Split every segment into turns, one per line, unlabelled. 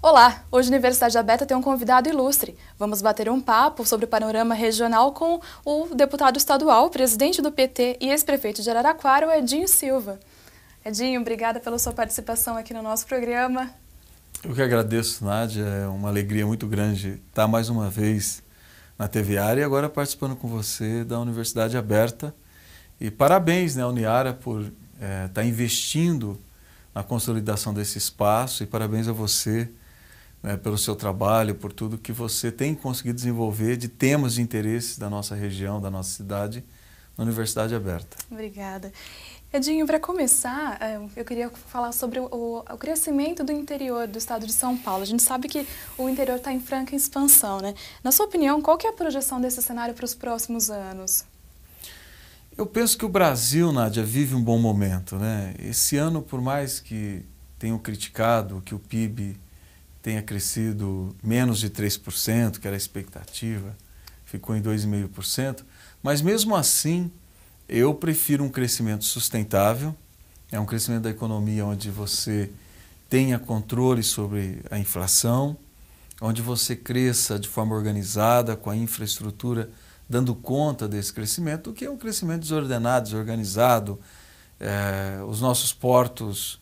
Olá, hoje a Universidade Aberta tem um convidado ilustre. Vamos bater um papo sobre o panorama regional com o deputado estadual, presidente do PT e ex-prefeito de Araraquara, o Edinho Silva. Edinho, obrigada pela sua participação aqui no nosso programa.
Eu que agradeço, Nádia. É uma alegria muito grande estar mais uma vez na TV Área e agora participando com você da Universidade Aberta. E parabéns, né, Uniara, por estar investindo na consolidação desse espaço, e parabéns a você, né, pelo seu trabalho, por tudo que você tem conseguido desenvolver de temas de interesse da nossa região, da nossa cidade, na Universidade Aberta.
Obrigada. Edinho, para começar, eu queria falar sobre o crescimento do interior do estado de São Paulo. A gente sabe que o interior está em franca expansão, né? Na sua opinião, qual que é a projeção desse cenário para os próximos anos?
Eu penso que o Brasil, Nádia, vive um bom momento, né? Esse ano, por mais que tenham criticado que o PIB tenha crescido menos de 3%, que era a expectativa, ficou em 2,5%, mas mesmo assim eu prefiro um crescimento sustentável, é um crescimento da economia onde você tenha controle sobre a inflação, onde você cresça de forma organizada, com a infraestrutura dando conta desse crescimento, do que é um crescimento desordenado, desorganizado, os nossos portos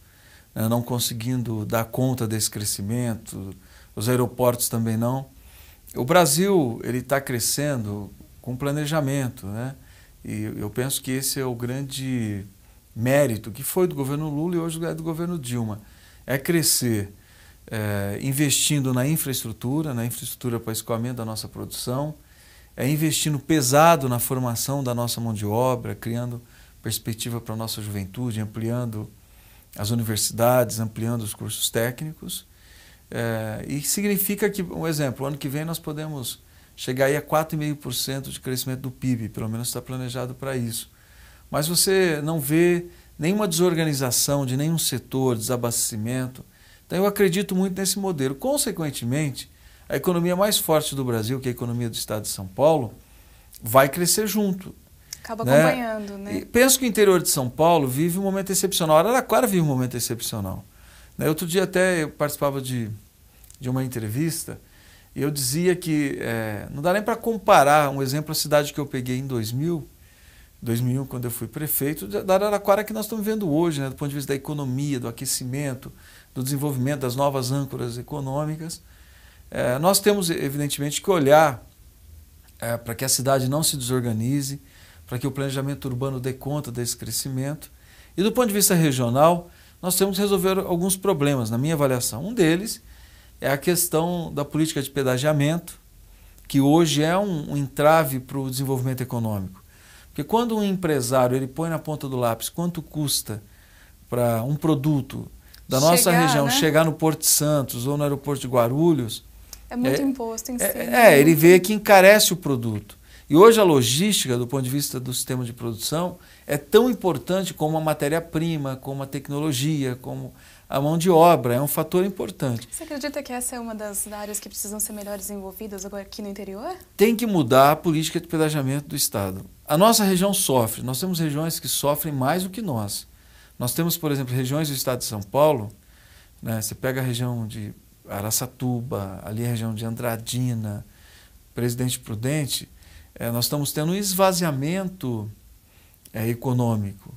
não conseguindo dar conta desse crescimento, os aeroportos também não. O Brasil ele está crescendo com planejamento, né? E eu penso que esse é o grande mérito que foi do governo Lula e hoje é do governo Dilma, é crescer investindo na infraestrutura para escoamento da nossa produção, investindo pesado na formação da nossa mão de obra, criando perspectiva para a nossa juventude, ampliando as universidades, ampliando os cursos técnicos, e significa que, um exemplo, o ano que vem nós podemos chegar aí a 4,5% de crescimento do PIB, pelo menos está planejado para isso. Mas você não vê nenhuma desorganização de nenhum setor, desabastecimento. Então eu acredito muito nesse modelo. Consequentemente, a economia mais forte do Brasil, que é a economia do estado de São Paulo, vai crescer junto.
Acaba acompanhando, né?
E penso que o interior de São Paulo vive um momento excepcional. Araraquara vive um momento excepcional. Outro dia até eu participava de uma entrevista e eu dizia que não dá nem para comparar, um exemplo, a cidade que eu peguei em 2001, quando eu fui prefeito, da Araraquara que nós estamos vendo hoje, né, do ponto de vista da economia, do aquecimento, do desenvolvimento das novas âncoras econômicas. Nós temos, evidentemente, que olhar para que a cidade não se desorganize, para que o planejamento urbano dê conta desse crescimento. E do ponto de vista regional, nós temos que resolver alguns problemas, na minha avaliação. Um deles é a questão da política de pedagiamento, que hoje é um entrave para o desenvolvimento econômico. Porque quando um empresário ele põe na ponta do lápis quanto custa para um produto da nossa região, né, chegar no Porto de Santos ou no aeroporto de Guarulhos,
é muito imposto em si.
Ele vê que encarece o produto. E hoje a logística, do ponto de vista do sistema de produção, é tão importante como a matéria-prima, como a tecnologia, como a mão de obra, é um fator importante.
Você acredita que essa é uma das áreas que precisam ser melhor desenvolvidas agora aqui no interior?
Tem que mudar a política de pedagiamento do Estado. A nossa região sofre, nós temos regiões que sofrem mais do que nós. Nós temos, por exemplo, regiões do estado de São Paulo, né, você pega a região de Araçatuba, ali a região de Andradina, Presidente Prudente, nós estamos tendo um esvaziamento econômico.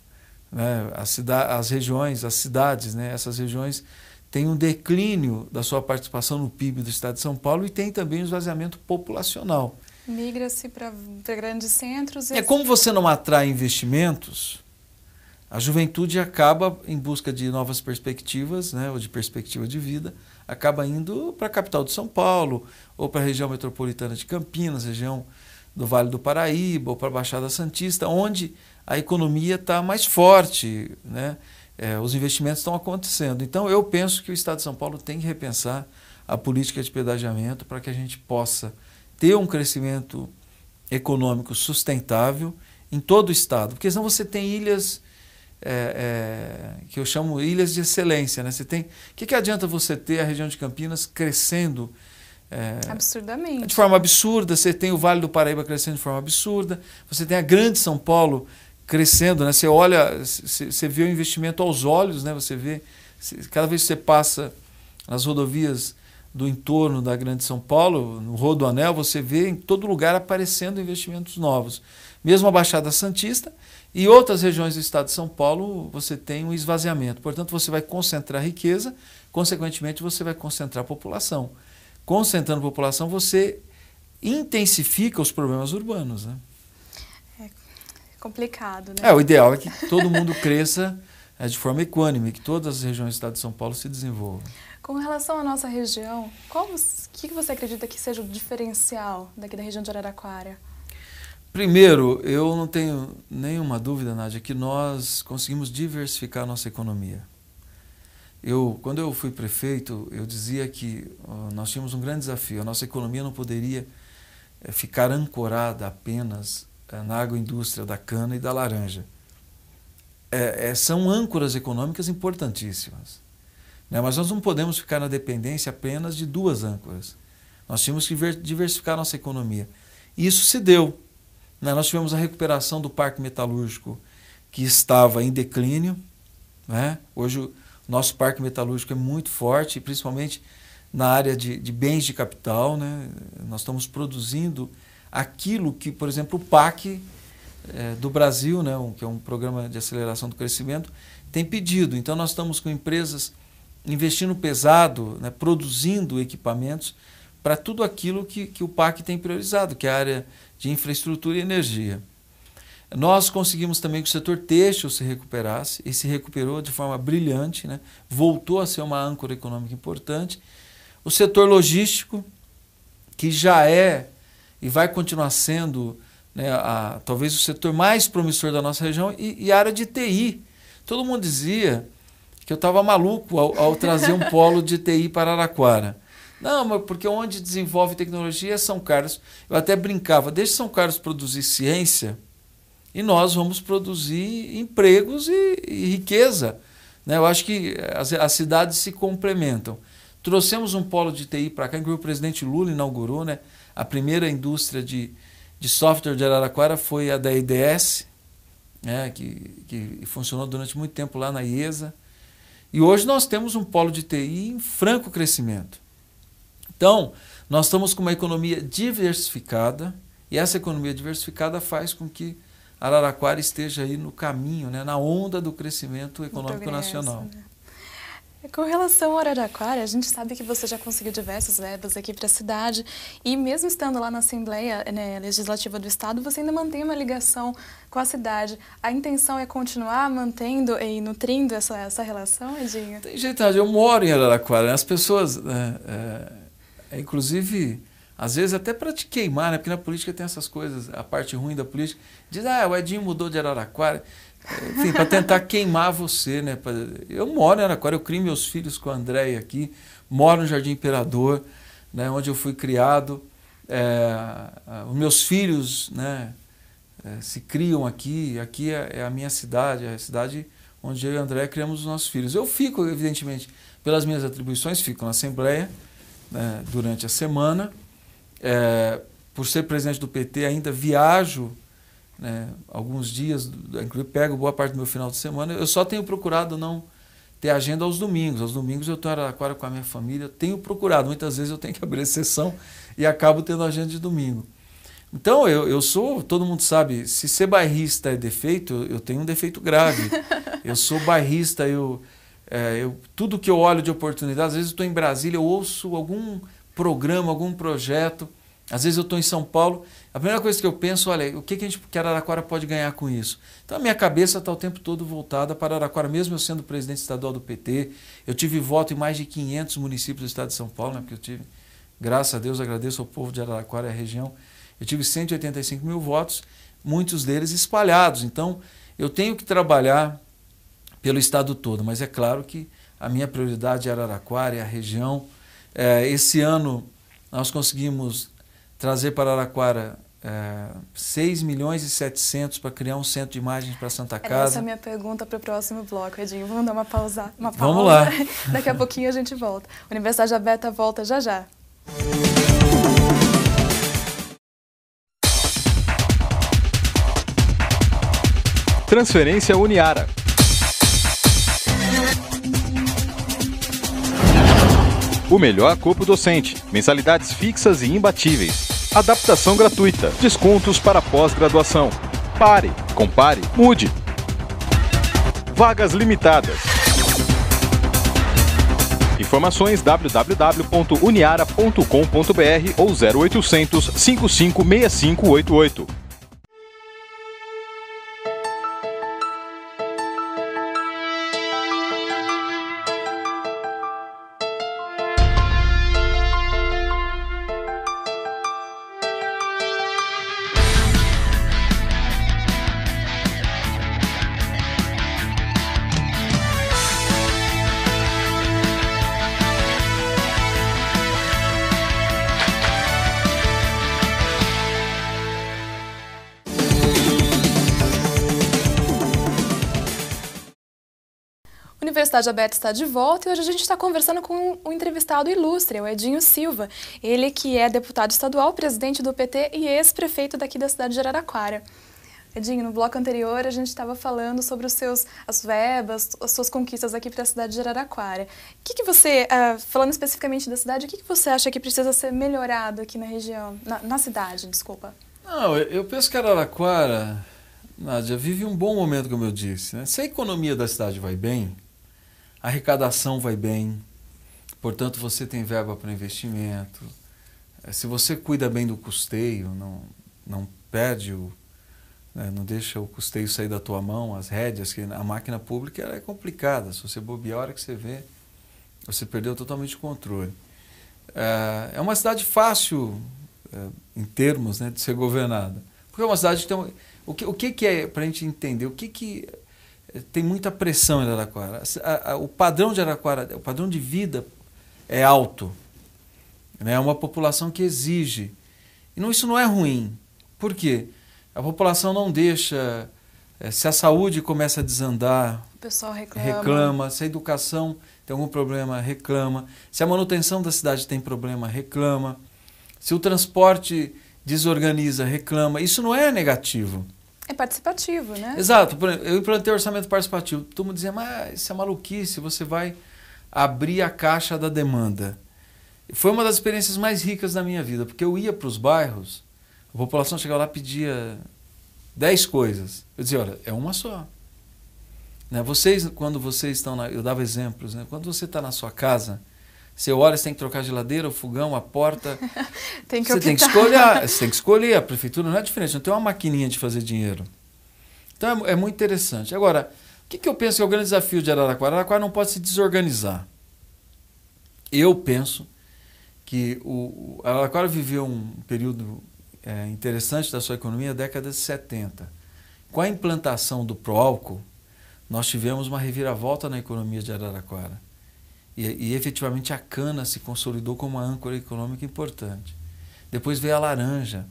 Né? As regiões, as cidades, né? Essas regiões têm um declínio da sua participação no PIB do estado de São Paulo e tem também um esvaziamento populacional.
Migra-se para grandes centros.
Como você não atrai investimentos, a juventude acaba, em busca de novas perspectivas, né, ou de perspectiva de vida, acaba indo para a capital de São Paulo, ou para a região metropolitana de Campinas, região do Vale do Paraíba, ou para a Baixada Santista, onde a economia está mais forte, né? Os investimentos estão acontecendo. Então, eu penso que o Estado de São Paulo tem que repensar a política de pedagiamento para que a gente possa ter um crescimento econômico sustentável em todo o Estado. Porque senão você tem ilhas, que eu chamo ilhas de excelência, né? Você tem, o que adianta você ter a região de Campinas crescendo
absurdamente,
de forma absurda, você tem o Vale do Paraíba crescendo de forma absurda, você tem a Grande São Paulo crescendo, né? Você olha, você vê o investimento aos olhos, né? Você vê, cada vez que você passa nas rodovias do entorno da Grande São Paulo, no Rodoanel, você vê em todo lugar aparecendo investimentos novos. Mesmo a Baixada Santista e outras regiões do estado de São Paulo, você tem um esvaziamento. Portanto, você vai concentrar riqueza, consequentemente, você vai concentrar população. Concentrando população, você intensifica os problemas urbanos, né?
É complicado, né?
O ideal é que todo mundo cresça de forma equânime, que todas as regiões do estado de São Paulo se desenvolvam.
Com relação à nossa região, o que você acredita que seja o diferencial daqui da região de Araraquara?
Primeiro, eu não tenho nenhuma dúvida, Nádia, que nós conseguimos diversificar a nossa economia. Quando eu fui prefeito, eu dizia que nós tínhamos um grande desafio. A nossa economia não poderia ficar ancorada apenas na agroindústria da cana e da laranja. São âncoras econômicas importantíssimas, né? Mas nós não podemos ficar na dependência apenas de duas âncoras. Nós tínhamos que diversificar a nossa economia. E isso se deu, né? Nós tivemos a recuperação do parque metalúrgico que estava em declínio, né? Hoje o nosso parque metalúrgico é muito forte, principalmente na área de bens de capital, né? Nós estamos produzindo aquilo que, por exemplo, o PAC do Brasil, né, que é um programa de aceleração do crescimento, tem pedido. Então, nós estamos com empresas investindo pesado, né, produzindo equipamentos para tudo aquilo que o PAC tem priorizado, que é a área de infraestrutura e energia. Nós conseguimos também que o setor têxtil se recuperasse, e se recuperou de forma brilhante, né, voltou a ser uma âncora econômica importante. O setor logístico, que já é e vai continuar sendo, né, talvez o setor mais promissor da nossa região, e a área de TI. Todo mundo dizia que eu estava maluco ao trazer um polo de TI para Araraquara. Não, mas porque onde desenvolve tecnologia é São Carlos. Eu até brincava, deixa São Carlos produzir ciência e nós vamos produzir empregos e riqueza, né? Eu acho que as cidades se complementam. Trouxemos um polo de TI para cá, inclusive o presidente Lula inaugurou, né? A primeira indústria de software de Araraquara foi a da IDS, né, que funcionou durante muito tempo lá na IESA. E hoje nós temos um polo de TI em franco crescimento. Então, nós estamos com uma economia diversificada, e essa economia diversificada faz com que Araraquara esteja aí no caminho, né, na onda do crescimento econômico nacional.
Né? Com relação ao Araraquara, a gente sabe que você já conseguiu diversas verbas aqui para a cidade e mesmo estando lá na Assembleia, né, Legislativa do Estado, você ainda mantém uma ligação com a cidade. A intenção é continuar mantendo e nutrindo essa relação, Edinho?
Tem jeito, eu moro em Araraquara, né? As pessoas, inclusive, às vezes até para te queimar, né? Porque na política tem essas coisas, a parte ruim da política, diz, o Edinho mudou de Araraquara. Enfim, para tentar queimar você, né? Eu moro em Araraquara, eu criei meus filhos com a Andréia aqui, moro no Jardim Imperador, né, onde eu fui criado. Os meus filhos, né, se criam aqui, aqui é a minha cidade, é a cidade onde eu e a Andréia criamos os nossos filhos. Eu fico, evidentemente, pelas minhas atribuições, fico na Assembleia, né, durante a semana. Por ser presidente do PT, ainda viajo, né, alguns dias, inclusive pego boa parte do meu final de semana. Eu só tenho procurado não ter agenda aos domingos. Aos domingos eu estou em Araraquara com a minha família. Eu tenho procurado, muitas vezes eu tenho que abrir exceção e acabo tendo agenda de domingo. Então eu sou, todo mundo sabe, se ser bairrista é defeito, eu tenho um defeito grave. Eu sou bairrista, tudo que eu olho de oportunidade, às vezes eu estou em Brasília, eu ouço algum programa, algum projeto. Às vezes eu estou em São Paulo, a primeira coisa que eu penso, olha, o que Araraquara pode ganhar com isso? Então a minha cabeça está o tempo todo voltada para Araraquara, mesmo eu sendo presidente estadual do PT. Eu tive voto em mais de 500 municípios do estado de São Paulo, né, porque eu tive, graças a Deus, agradeço ao povo de Araraquara e a região, eu tive 185 mil votos, muitos deles espalhados. Então eu tenho que trabalhar pelo estado todo, mas é claro que a minha prioridade é Araraquara, é a região. Esse ano nós conseguimos trazer para Araraquara 6 milhões e 700 para criar um centro de imagens para Santa Casa.
Essa é a minha pergunta para o próximo bloco, Edinho. Vamos dar uma pausa.
Vamos lá.
Daqui a pouquinho a gente volta. Universidade Aberta volta já já.
Transferência Uniara. O melhor corpo docente, mensalidades fixas e imbatíveis. Adaptação gratuita, descontos para pós-graduação. Pare, compare, mude. Vagas limitadas. Informações www.uniara.com.br ou 0800 55 6588.
Universidade Aberta está de volta e hoje a gente está conversando com um entrevistado ilustre, o Edinho Silva. Ele que é deputado estadual, presidente do PT e ex-prefeito daqui da cidade de Araraquara. Edinho, no bloco anterior a gente estava falando sobre as verbas, as suas conquistas aqui para a cidade de Araraquara. O que você, falando especificamente da cidade, o que você acha que precisa ser melhorado aqui na região, na cidade, desculpa?
Não, eu penso que Araraquara, Nádia, vive um bom momento, como eu disse, né? Se a economia da cidade vai bem, a arrecadação vai bem, portanto você tem verba para investimento. Se você cuida bem do custeio, não perde não deixa o custeio sair da tua mão, as rédeas, que a máquina pública ela é complicada. Se você bobear, a hora que você vê, você perdeu totalmente o controle. É uma cidade fácil, em termos, né, de ser governada. Porque é uma cidade que tem... O que é, para a gente entender, o que tem muita pressão em Araraquara? O padrão de Araraquara, o padrão de vida é alto. É uma população que exige. E isso não é ruim. Por quê? A população não deixa... Se a saúde começa a desandar,
o pessoal reclama.
Se a educação tem algum problema, reclama. Se a manutenção da cidade tem problema, reclama. Se o transporte desorganiza, reclama. Isso não é negativo.
É participativo, né?
Exato. Eu implantei orçamento participativo. Todo mundo dizia, mas isso é maluquice, você vai abrir a caixa da demanda. Foi uma das experiências mais ricas da minha vida, porque eu ia para os bairros, a população chegava lá e pedia 10 coisas. Eu dizia, olha, é uma só. Né? Quando vocês estão eu dava exemplos, né? Quando você está na sua casa, você olha, você tem que trocar a geladeira, o fogão, a porta. Você tem que escolher. A prefeitura não é diferente, não tem uma maquininha de fazer dinheiro. Então é muito interessante. Agora, o que eu penso que é o grande desafio de Araraquara? Araraquara não pode se desorganizar. Eu penso que Araraquara viveu um período interessante da sua economia na década de 70. Com a implantação do Proálcool, nós tivemos uma reviravolta na economia de Araraquara. E efetivamente a cana se consolidou como uma âncora econômica importante. Depois veio a laranja.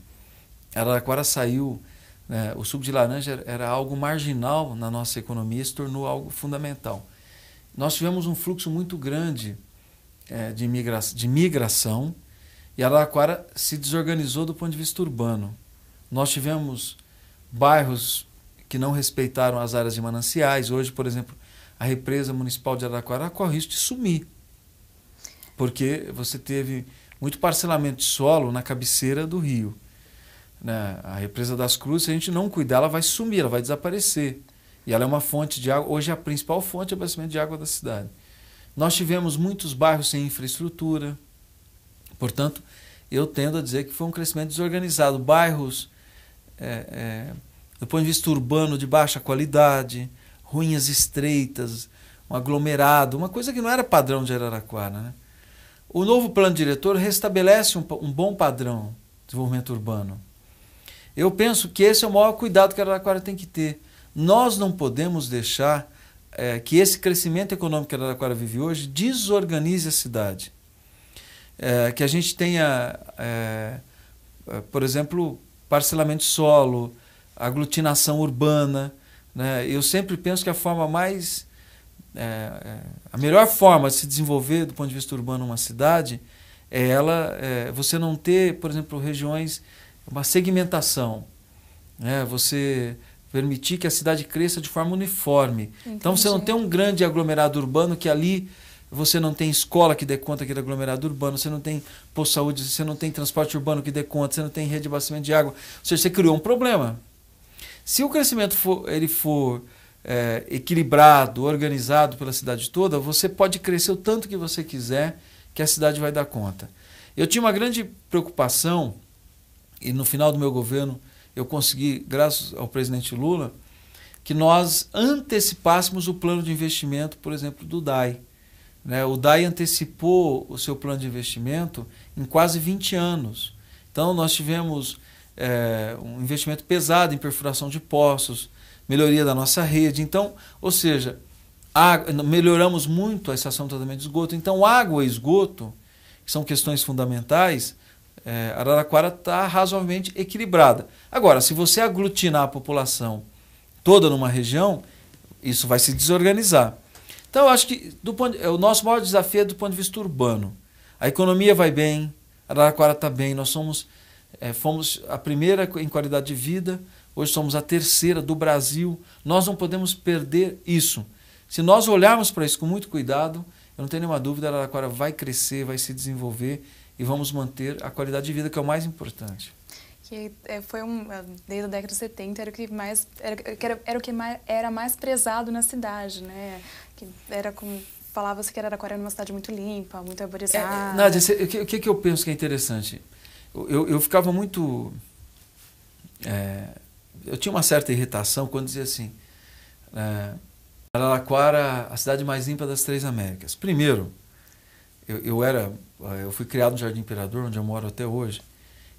Araraquara saiu, né, o suco de laranja era algo marginal na nossa economia e se tornou algo fundamental. Nós tivemos um fluxo muito grande de migração e Araraquara se desorganizou do ponto de vista urbano. Nós tivemos bairros que não respeitaram as áreas de mananciais. Hoje, por exemplo, a represa municipal de Araraquara corre risco de sumir, porque você teve muito parcelamento de solo na cabeceira do rio. Né? A represa das Cruzes, se a gente não cuidar, ela vai sumir, ela vai desaparecer. E ela é uma fonte de água, hoje é a principal fonte de abastecimento de água da cidade. Nós tivemos muitos bairros sem infraestrutura, portanto, eu tendo a dizer que foi um crescimento desorganizado. Bairros, do ponto de vista urbano, de baixa qualidade, ruínas estreitas, um aglomerado, uma coisa que não era padrão de Araraquara. Né? O novo plano diretor restabelece um bom padrão de desenvolvimento urbano. Eu penso que esse é o maior cuidado que Araraquara tem que ter. Nós não podemos deixar que esse crescimento econômico que Araraquara vive hoje desorganize a cidade. Que a gente tenha, por exemplo, parcelamento de solo, aglutinação urbana. Né? Eu sempre penso que a melhor forma de se desenvolver do ponto de vista urbano uma cidade é você não ter, por exemplo, regiões, uma segmentação, né? Você permitir que a cidade cresça de forma uniforme. Entendi. Então você não tem um grande aglomerado urbano que ali você não tem escola que dê conta aqui do aglomerado urbano, você não tem posto de saúde, você não tem transporte urbano que dê conta, você não tem rede de abastecimento de água. Ou seja, você criou um problema. Se o crescimento for equilibrado, organizado pela cidade toda, você pode crescer o tanto que você quiser, que a cidade vai dar conta. Eu tinha uma grande preocupação, e no final do meu governo eu consegui, graças ao presidente Lula, que nós antecipássemos o plano de investimento, por exemplo, do DAI. O DAI antecipou o seu plano de investimento em quase 20 anos. Então, nós tivemos um investimento pesado em perfuração de poços, melhoria da nossa rede. Então, ou seja, melhoramos muito a estação de tratamento de esgoto. Então, água e esgoto, que são questões fundamentais, Araraquara está razoavelmente equilibrada. Agora, se você aglutinar a população toda numa região, isso vai se desorganizar. Então, eu acho que o nosso maior desafio é do ponto de vista urbano. A economia vai bem, Araraquara está bem, nós fomos a primeira em qualidade de vida, hoje somos a terceira do Brasil. Nós não podemos perder isso. Se nós olharmos para isso com muito cuidado, eu não tenho nenhuma dúvida, Araraquara vai crescer, vai se desenvolver e vamos manter a qualidade de vida, que é o mais importante.
Que foi desde a década de 70 era o que era mais prezado na cidade, né? Que era como falava-se que Araraquara era uma cidade muito limpa, muito arborizada.
Nádia, o que eu penso que é interessante? Eu ficava muito... eu tinha uma certa irritação quando dizia assim, Araraquara, a cidade mais limpa das 3 Américas. Primeiro, eu fui criado no Jardim Imperador, onde eu moro até hoje.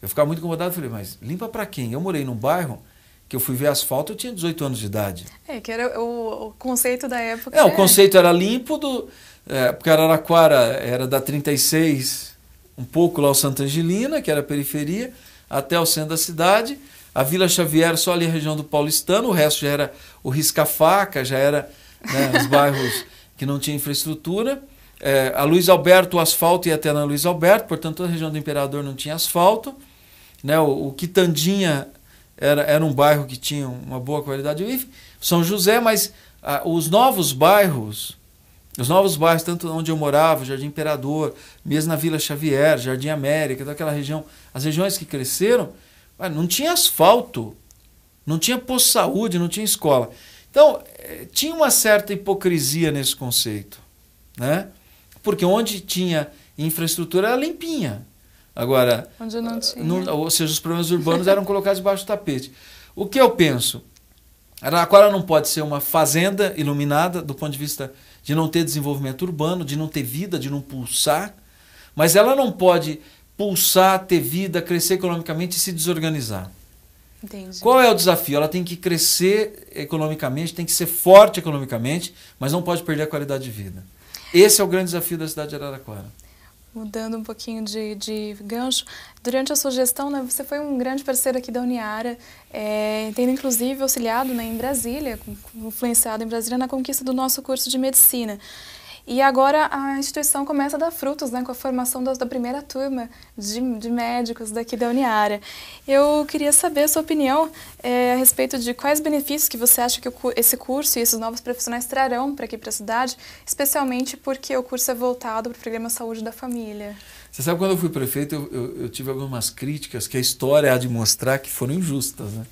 Eu ficava muito incomodado, falei, mas limpa para quem? Eu morei num bairro que eu fui ver asfalto, eu tinha 18 anos de idade.
Que era o conceito da época.
O conceito era limpo, porque Araraquara era da 36, um pouco lá o Santa Angelina, que era a periferia, até o centro da cidade. A Vila Xavier, só ali a região do Paulistano, o resto já era o Risca-Faca, já era os bairros que não tinham infraestrutura. A Luiz Alberto, o asfalto ia até na Luiz Alberto, portanto toda a região do Imperador não tinha asfalto. O Quitandinha era um bairro que tinha uma boa qualidade de vida. São José, mas os novos bairros, tanto onde eu morava, Jardim Imperador, mesmo na Vila Xavier, Jardim América, daquela região, as regiões que cresceram, não tinha asfalto, não tinha posto de saúde, não tinha escola. Então, tinha uma certa hipocrisia nesse conceito, né? Porque onde tinha infraestrutura era limpinha. Agora,
onde não tinha.
Ou seja, os problemas urbanos eram colocados debaixo do tapete. O que eu penso? Araraquara não pode ser uma fazenda iluminada do ponto de vista de não ter desenvolvimento urbano, de não ter vida, de não pulsar, mas ela não pode pulsar, ter vida, crescer economicamente e se desorganizar.
Entendi.
Qual é o desafio? Ela tem que crescer economicamente, tem que ser forte economicamente, mas não pode perder a qualidade de vida. Esse é o grande desafio da cidade de Araraquara.
Mudando um pouquinho de gancho, durante a sua gestão, né, você foi um grande parceiro aqui da Uniara, tendo inclusive auxiliado, né, em Brasília, influenciado em Brasília na conquista do nosso curso de medicina. E agora a instituição começa a dar frutos, né, com a formação da primeira turma de médicos daqui da Uniara. Eu queria saber a sua opinião a respeito de quais benefícios que você acha que esse curso e esses novos profissionais trarão para aqui para a cidade, especialmente porque o curso é voltado para o programa Saúde da Família.
Você sabe, quando eu fui prefeito, eu tive algumas críticas que a história há de mostrar que foram injustas, né?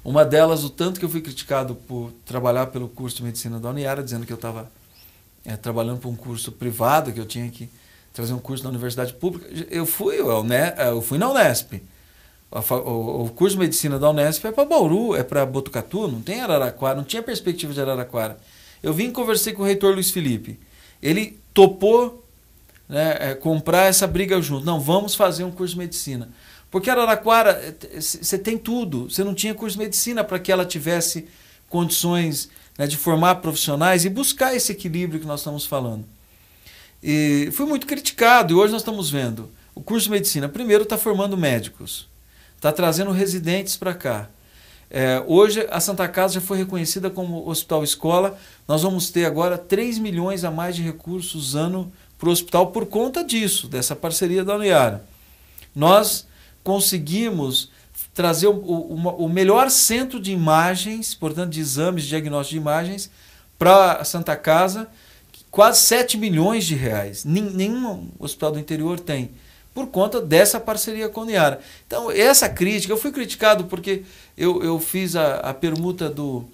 Uma delas, o tanto que eu fui criticado por trabalhar pelo curso de medicina da Uniara, dizendo que eu estava trabalhando para um curso privado, que eu tinha que trazer um curso na universidade pública. Eu fui na Unesp. O curso de medicina da Unesp é para Bauru, é para Botucatu, não tem Araraquara, não tinha perspectiva de Araraquara. Eu vim e conversei com o reitor Luiz Felipe. Ele topou, né, comprar essa briga junto. Não, vamos fazer um curso de medicina. Porque Araraquara, você tem tudo. Você não tinha curso de medicina para que ela tivesse condições, né, de formar profissionais e buscar esse equilíbrio que nós estamos falando. E fui muito criticado, e hoje nós estamos vendo o curso de medicina, primeiro, está formando médicos, está trazendo residentes para cá. Hoje a Santa Casa já foi reconhecida como hospital-escola, nós vamos ter agora 3 milhões a mais de recursos ano para o hospital por conta disso, dessa parceria da Uniara. Nós conseguimos trazer o melhor centro de imagens, portanto de exames, de diagnóstico de imagens, para a Santa Casa, quase 7 milhões de reais. Nenhum hospital do interior tem, por conta dessa parceria com a Uniara. Então, essa crítica, eu fui criticado porque eu fiz a permuta do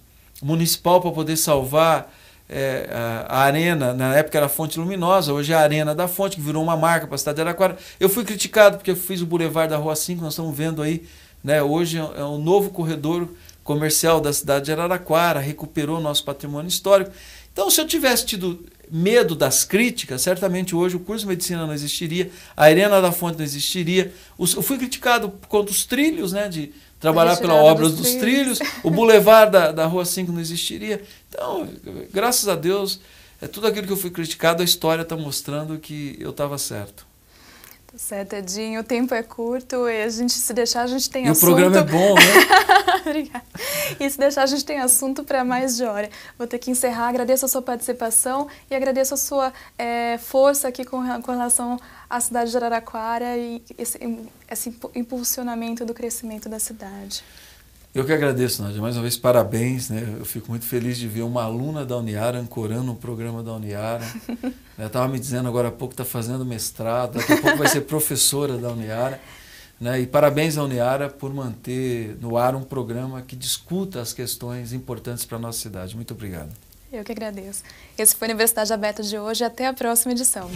municipal para poder salvar a arena, na época era a Fonte Luminosa, hoje é a Arena da Fonte, que virou uma marca para a cidade de Araraquara. Eu fui criticado porque eu fiz o Boulevard da Rua 5, nós estamos vendo aí, né, hoje é um novo corredor comercial da cidade de Araraquara, recuperou nosso patrimônio histórico. Então, se eu tivesse tido medo das críticas, certamente hoje o curso de medicina não existiria, a Arena da Fonte não existiria. Eu fui criticado por conta dos trilhos, né, de trabalhar pela obra dos trilhos, o Boulevard da Rua 5 não existiria. Então, graças a Deus, tudo aquilo que eu fui criticado, a história está mostrando que eu estava certo.
Tá certo, Edinho. O tempo é curto e se deixar, a gente tem
assunto.
E
o programa é bom, né?
Obrigada. E se deixar, a gente tem assunto para mais de hora. Vou ter que encerrar. Agradeço a sua participação e agradeço a sua força aqui com relação à cidade de Araraquara e esse impulsionamento do crescimento da cidade.
Eu que agradeço, Nádia. Mais uma vez, parabéns, né? Eu fico muito feliz de ver uma aluna da Uniara ancorando um programa da Uniara. Ela estava me dizendo agora há pouco que está fazendo mestrado, daqui a pouco vai ser professora da Uniara. Né? E parabéns à Uniara por manter no ar um programa que discuta as questões importantes para a nossa cidade. Muito obrigado.
Eu que agradeço. Esse foi a Universidade Aberta de hoje. Até a próxima edição.